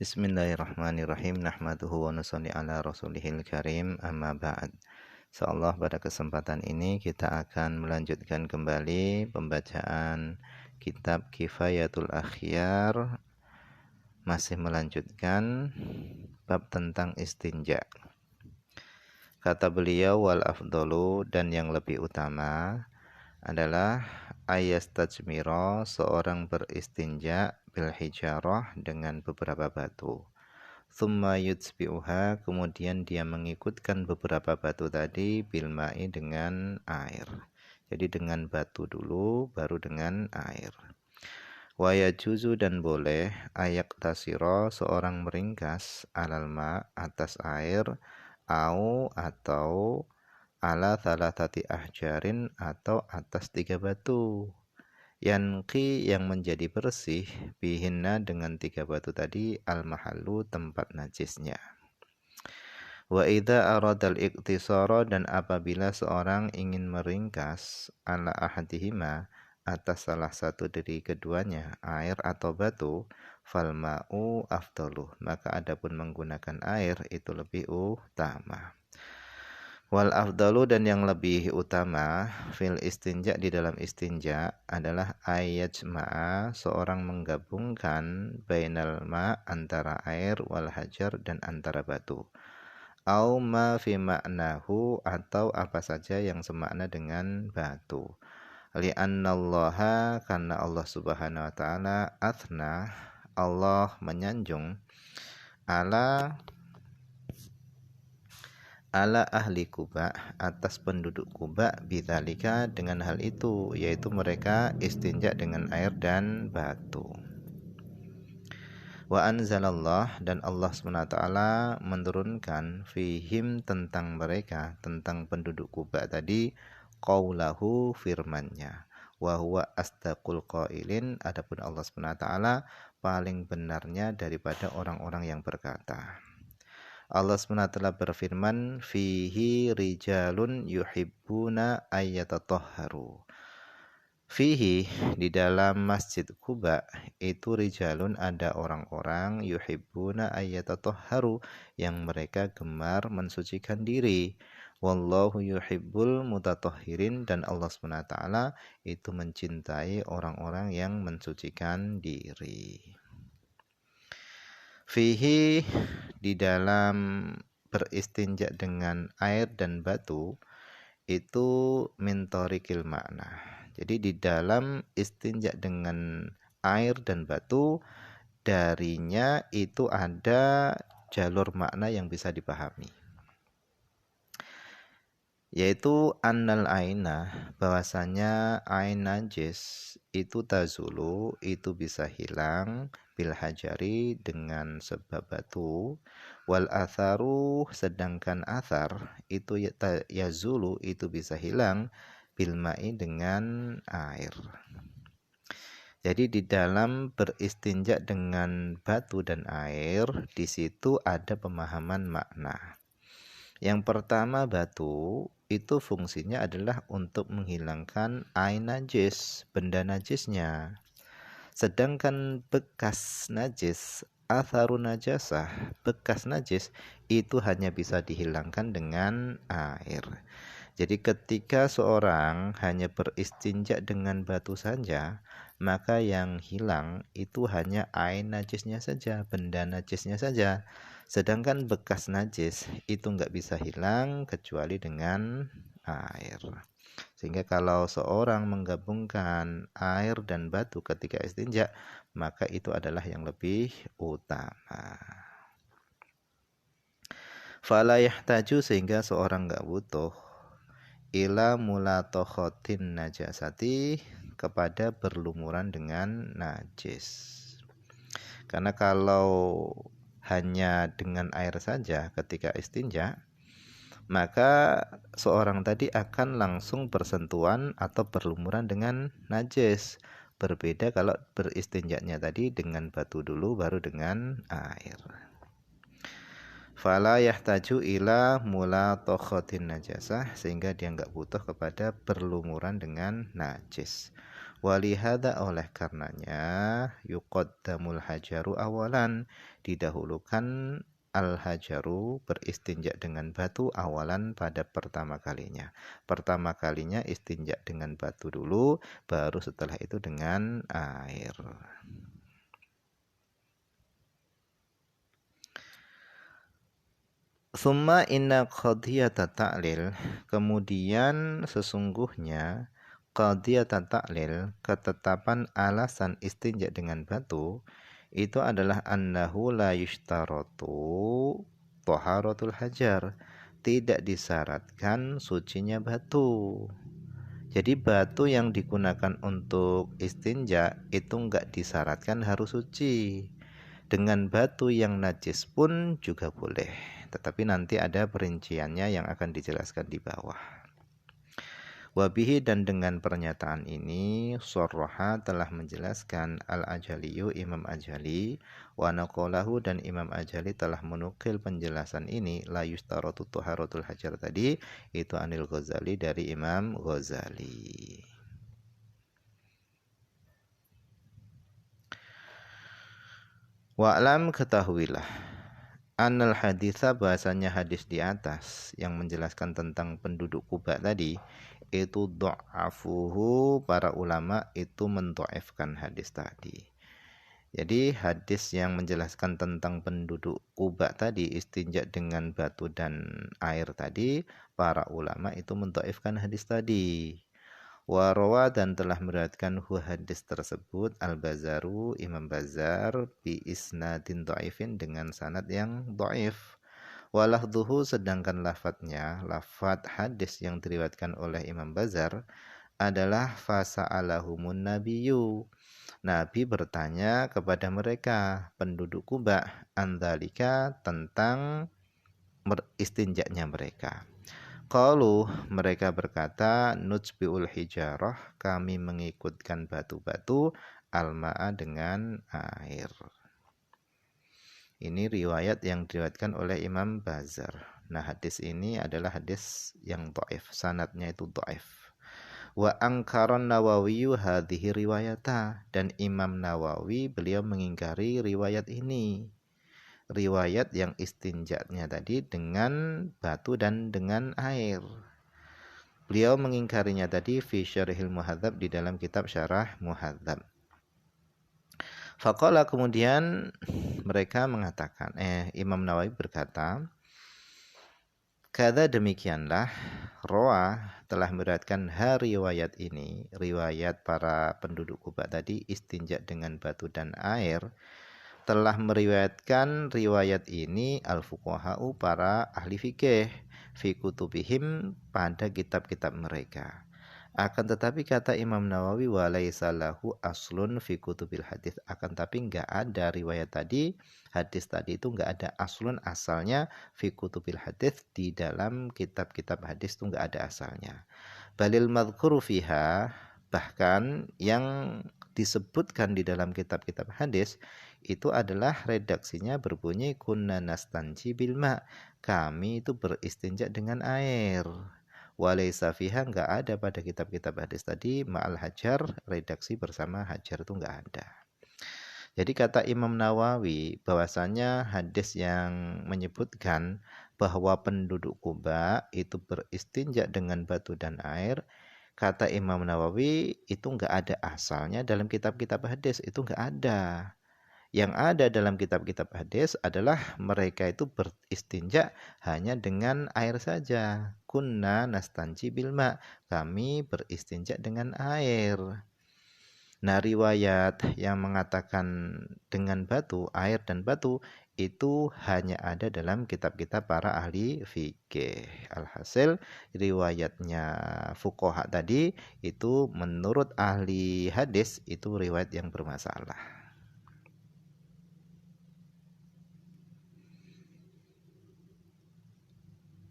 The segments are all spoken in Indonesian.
Bismillahirrahmanirrahim. Nahmaduhu wa nusalli ala rasulihil karim. Amma ba'd. Insyaallah pada kesempatan ini kita akan melanjutkan kembali pembacaan kitab Kifayatul Akhyar. Masih melanjutkan bab tentang istinja. Kata beliau wal afdalu, dan yang lebih utama adalah ayastajmiro, seorang beristinja bil hijarah, dengan beberapa batu. Thumma yutsbi'uha, kemudian dia mengikutkan beberapa batu tadi bil ma'i, dengan air. Jadi dengan batu dulu baru dengan air. Wa yajuzu, dan boleh ayak tasiro, seorang meringkas alal ma, atas air, atau ala thalathati ahjarin, atau atas 3 batu. Yanqi, yang menjadi bersih, bihinna, dengan 3 batu tadi, al-mahallu, tempat najisnya. Wa idza aradal iktisara, dan apabila seorang ingin meringkas ala ahadihima, atas salah satu dari keduanya, air atau batu, falma'u afdalu, maka adapun menggunakan air itu lebih utama. Wal afdalu, dan yang lebih utama, fil istinja, di dalam istinja, adalah ayajma'a, seorang menggabungkan bainal ma, antara air, wal hajar, dan antara batu. Au ma fi ma'nahu, atau apa saja yang semakna dengan batu. Li'annallaha, karena Allah subhanahu wa ta'ala, athna, Allah menyanjung, ala ahli Kuba, atas penduduk Kuba, bidzalika, dengan hal itu, yaitu mereka istinja dengan air dan batu. Wa anzalallah, dan Allah SWT menurunkan fihim, tentang mereka, tentang penduduk Kuba tadi, qaulahu, firmannya, wa huwa asdaqul qailin, adapun Allah SWT paling benarnya daripada orang-orang yang berkata. Allah SWT berfirman, fihi rijalun yuhibbuna ayyatatahharu. Fihi, di dalam masjid Quba itu, rijalun, ada orang-orang, yuhibbuna ayyatatahharu, yang mereka gemar mensucikan diri. Wallahu yuhibbul mutatahhirin, dan Allah SWT itu mencintai orang-orang yang mensucikan diri. Fihi, di dalam beristinja dengan air dan batu, itu min thariqil makna. Jadi di dalam istinja dengan air dan batu, darinya itu ada jalur makna yang bisa dipahami, yaitu annal aina, bahwasanya ain najis itu tazulu, itu bisa hilang, bil hajari, dengan sebab batu, wal atharu, sedangkan athar itu yazulu, itu bisa hilang, bil ma'i, dengan air. Jadi di dalam beristinja dengan batu dan air, di situ ada pemahaman makna. Yang pertama, batu itu fungsinya adalah untuk menghilangkan ain najis, benda najisnya. Sedangkan bekas najis, atharun najasah, bekas najis, itu hanya bisa dihilangkan dengan air. Jadi ketika seorang hanya beristinja dengan batu saja, maka yang hilang itu hanya ain najisnya saja, benda najisnya saja. Sedangkan bekas najis itu nggak bisa hilang kecuali dengan air. Sehingga kalau seorang menggabungkan air dan batu ketika istinja, maka itu adalah yang lebih utama. Fala yahtaju, sehingga seorang nggak butuh, ila mulatokhotin najasati, kepada berlumuran dengan najis. Karena kalau hanya dengan air saja ketika istinja, maka seorang tadi akan langsung bersentuhan atau berlumuran dengan najis. Berbeda kalau beristinjanya tadi dengan batu dulu baru dengan air. Fala yahtaju ila mulatokhotin najasah, sehingga dia nggak butuh kepada berlumuran dengan najis. Walihada oleh karenanya yuqaddamul hajaru awalan, didahulukan al-hajaru beristinja dengan batu awalan pada pertama kalinya. Pertama kalinya istinja dengan batu dulu, baru setelah itu dengan air. Summa inna qadiyata ta'lil, kemudian sesungguhnya qadiyata ta'lil, ketetapan alasan istinja dengan batu, itu adalah annahu la yushtaratu taharatul hajar, tidak disyaratkan sucinya batu. Jadi batu yang digunakan untuk istinja itu enggak disyaratkan harus suci. Dengan batu yang najis pun juga boleh, tetapi nanti ada perinciannya yang akan dijelaskan di bawah. Wabihi, dan dengan pernyataan ini Sorroha telah menjelaskan Al-Ajaliyu Imam Ajali, wa naqalahu, dan Imam Ajali telah menukil penjelasan ini la yustaratu taharatul hajar tadi itu Anil Ghazali, dari Imam Ghazali. Wa'lam, ketahuilah, anal haditha, bahasanya hadis di atas yang menjelaskan tentang penduduk Kuba tadi, itu do'afuhu, para ulama itu mendo'ifkan hadis tadi. Jadi hadis yang menjelaskan tentang penduduk Kuba tadi istinja dengan batu dan air tadi, para ulama itu mendo'ifkan hadis tadi. Warawa, dan telah meriwayatkan hadis tersebut Al-Bazaru, Imam Bazar, bi isnadin dhaifin, dengan sanad yang dhaif. Walahduhu, sedangkan lafadznya, lafadz hadis yang diriwayatkan oleh Imam Bazar adalah fasa'alahumun nabiyyu, Nabi bertanya kepada mereka penduduk Kuba andalika, tentang istinjaknya mereka. Qalu, mereka berkata, nujbiul hijarah, kami mengikutkan batu-batu, al-ma'a, dengan air. Ini riwayat yang diriwayatkan oleh Imam Bazar. Nah, hadis ini adalah hadis yang dhaif, sanadnya itu dhaif. Wa angkaron Nawawi hadhihi riwayata, dan Imam Nawawi beliau mengingkari riwayat ini. Riwayat yang istinjanya tadi dengan batu dan dengan air. Beliau mengingkarinya tadi fi syarhil muhadzab, di dalam kitab syarah muhadzab. Faqala, kemudian mereka mengatakan, Imam Nawawi berkata, kada demikianlah, Roa telah meriwayatkan riwayat ini, riwayat para penduduk Kuba tadi istinja dengan batu dan air, telah meriwayatkan riwayat ini al-fuqaha'u, para ahli fikih, fi kutubihim, pada kitab-kitab mereka. Akan tetapi kata Imam Nawawi, walaysa lahu aslun fi kutubil hadis, akan tapi enggak ada riwayat tadi, hadis tadi itu enggak ada aslun, asalnya, fi kutubil hadis, di dalam kitab-kitab hadis itu enggak ada asalnya. Balil madhkuru fiha, bahkan yang disebutkan di dalam kitab-kitab hadis itu adalah redaksinya berbunyi kunna nastanji bilma, kami itu beristinja dengan air. Walaysa fiha, enggak ada pada kitab-kitab hadis tadi ma'al hajar, redaksi bersama hajar itu enggak ada. Jadi kata Imam Nawawi bahwasanya hadis yang menyebutkan bahwa penduduk Kuba itu beristinja dengan batu dan air, kata Imam Nawawi itu enggak ada asalnya dalam kitab-kitab hadis, itu enggak ada. Yang ada dalam kitab-kitab hadis adalah mereka itu beristinja hanya dengan air saja. Kunna nastanji bilma, kami beristinja dengan air. Nah, riwayat yang mengatakan dengan batu, air dan batu, itu hanya ada dalam kitab-kitab para ahli fikih. Alhasil riwayatnya fuqaha tadi itu menurut ahli hadis itu riwayat yang bermasalah.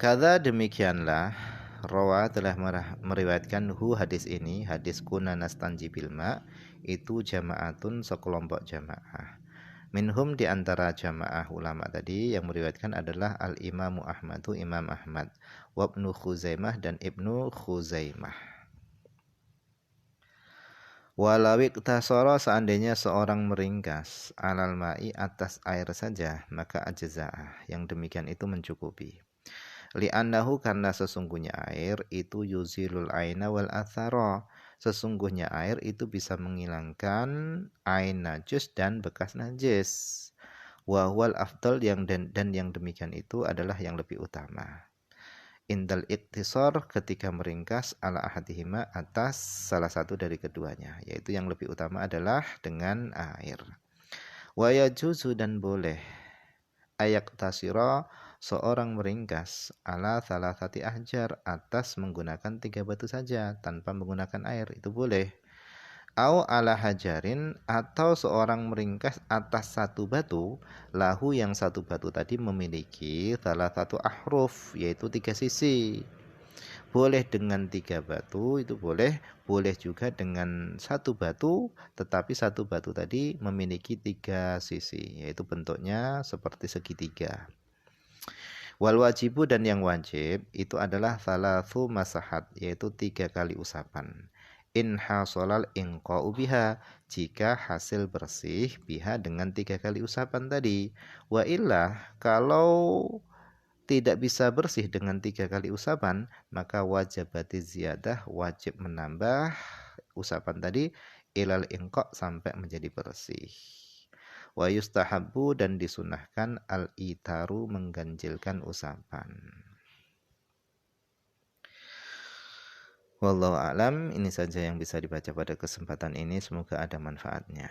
Kada demikianlah, Rawa telah meriwayatkan hadis ini, hadis kuna nastanji bilma, itu jamaatun, sekelompok jamaah. Minhum, di antara jamaah ulama tadi yang meriwayatkan adalah al-imamu Ahmadu, Imam Ahmad, wabnu Khuzaimah, dan Ibnu Khuzaimah. Walau iktasara seandainya seorang meringkas alal ma'i atas air saja, maka ajza'ah. Yang demikian itu mencukupi. Li'annahu karena sesungguhnya air itu yuzilul aina wal athara. Sesungguhnya air itu bisa menghilangkan ain najis dan bekas najis. Wa huwal afdal dan yang demikian itu adalah yang lebih utama. Indal iktisar ketika meringkas ala ahadihima atas salah satu dari keduanya, yaitu yang lebih utama adalah dengan air. Wa yajuzu dan boleh ayak tasiro seorang meringkas ala salasati ahjar atas menggunakan 3 batu saja tanpa menggunakan air, itu boleh. Au ala hajarin atau seorang meringkas atas satu batu, lahu yang satu batu tadi memiliki salah satu ahruf, yaitu 3 sisi. Boleh dengan 3 batu itu boleh, boleh juga dengan satu batu, tetapi satu batu tadi memiliki 3 sisi, yaitu bentuknya seperti segitiga. Wal wajibu dan yang wajib itu adalah salasu masahat, yaitu 3 kali usapan. In hasolal inqa'u biha, jika hasil bersih biha dengan 3 kali usapan tadi. Wa illah, kalau tidak bisa bersih dengan 3 kali usapan, maka wajibati ziyadah, wajib menambah usapan tadi ilal inqa' sampai menjadi bersih. Wa yustahabbu dan disunahkan al-itaru mengganjilkan usapan. Wallahu a'lam, ini saja yang bisa dibaca pada kesempatan ini, semoga ada manfaatnya.